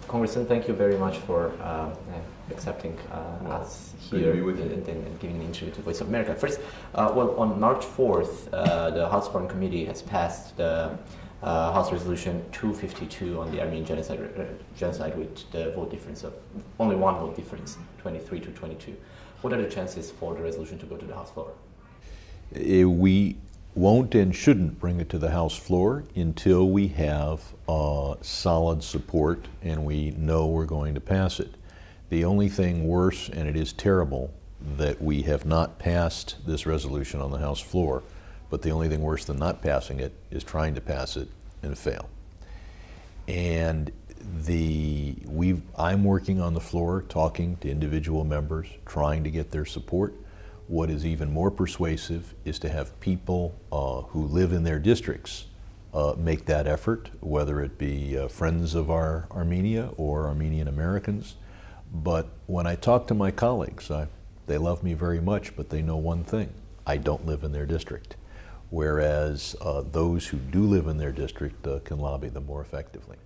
Congressman, thank you very much for accepting us here and giving an interview to Voice of America. First, on March 4th, the House Foreign Committee has passed the House Resolution 252 on the Armenian genocide with the vote difference of only one vote difference, 23 to 22. What are the chances for the resolution to go to the House floor? We won't and shouldn't bring it to the House floor until we have solid support and we know we're going to pass it. The only thing worse, and it is terrible, that we have not passed this resolution on the House floor, but the only thing worse than not passing it is trying to pass it and fail. And I'm working on the floor, talking to individual members, trying to get their support. What is even more persuasive is to have people who live in their districts make that effort, whether it be friends of our Armenia or Armenian Americans. But when I talk to my colleagues, they love me very much, but they know one thing: I don't live in their district. Whereas those who do live in their district can lobby them more effectively.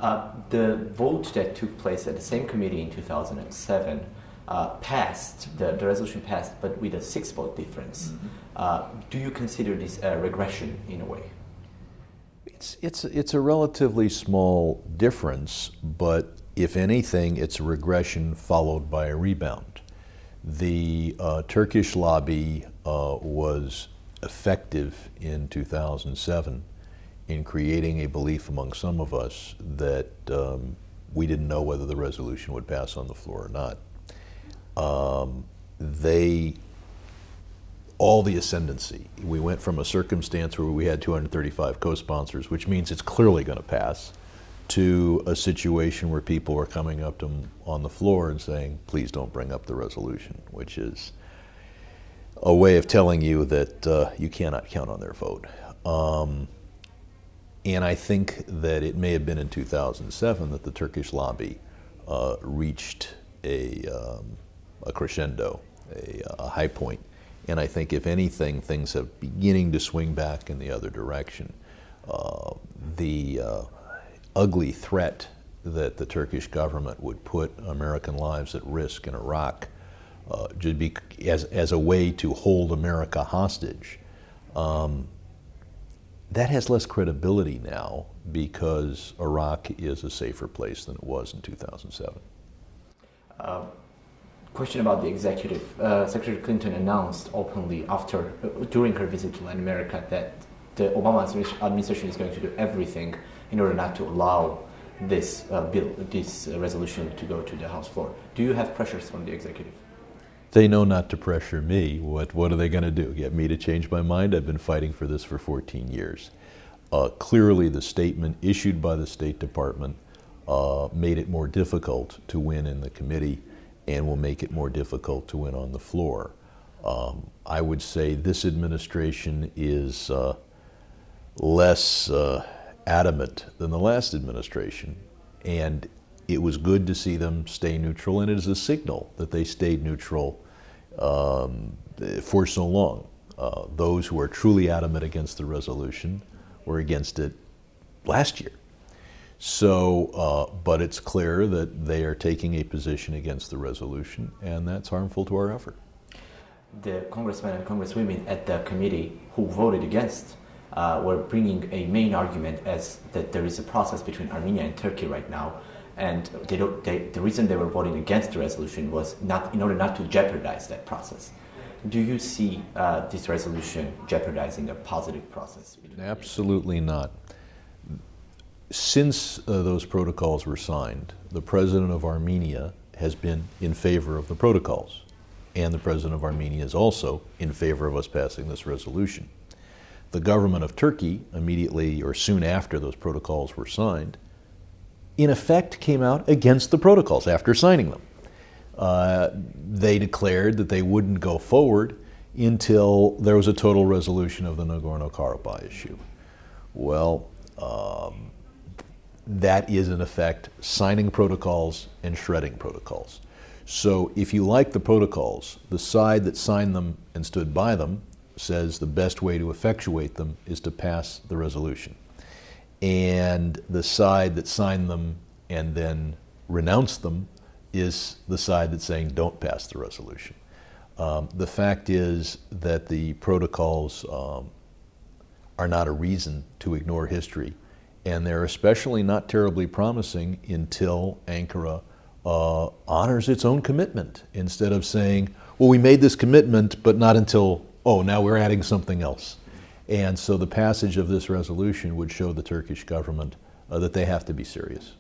The vote that took place at the same committee in 2007 passed, the resolution passed, but with a 6-vote difference. Mm-hmm. Do you consider this a regression in a way? It's a relatively small difference, but if anything, it's a regression followed by a rebound. The Turkish lobby was effective in 2007 in creating a belief among some of us that we didn't know whether the resolution would pass on the floor or not. All the ascendancy. We went from a circumstance where we had 235 co-sponsors, which means it's clearly going to pass, to a situation where people were coming up to them on the floor and saying, please don't bring up the resolution, which is a way of telling you that you cannot count on their vote. And I think that it may have been in 2007 that the Turkish lobby reached a crescendo, a high point. And I think, if anything, things are beginning to swing back in the other direction. The ugly threat that the Turkish government would put American lives at risk in Iraq as a way to hold America hostage, that has less credibility now because Iraq is a safer place than it was in 2007. Question about the executive. Secretary Clinton announced openly during her visit to Latin America that the Obama administration is going to do everything in order not to allow this resolution to go to the House floor. Do you have pressures from the executive? They know not to pressure me. What are they going to do? Get me to change my mind? I've been fighting for this for 14 years. Clearly, the statement issued by the State Department made it more difficult to win in the committee and will make it more difficult to win on the floor. I would say this administration is less adamant than the last administration, and it was good to see them stay neutral, and it is a signal that they stayed neutral for so long. Those who are truly adamant against the resolution were against it last year. So, but it's clear that they are taking a position against the resolution, and that's harmful to our effort. The congressmen and congresswomen at the committee who voted against were bringing a main argument as that there is a process between Armenia and Turkey right now, and the reason they were voting against the resolution was in order not to jeopardize that process. Do you see this resolution jeopardizing a positive process? Absolutely not. Since those protocols were signed, the president of Armenia has been in favor of the protocols, and the president of Armenia is also in favor of us passing this resolution. The government of Turkey, immediately or soon after those protocols were signed, in effect came out against the protocols after signing them. They declared that they wouldn't go forward until there was a total resolution of the Nagorno-Karabakh issue. Well, that is in effect signing protocols and shredding protocols. So if you like the protocols, the side that signed them and stood by them says the best way to effectuate them is to pass the resolution. And the side that signed them and then renounce them is the side that's saying don't pass the resolution. The fact is that the protocols are not a reason to ignore history, and they're especially not terribly promising until Ankara honors its own commitment, instead of saying, well, we made this commitment, but not until, oh, now we're adding something else. And so the passage of this resolution would show the Turkish government that they have to be serious.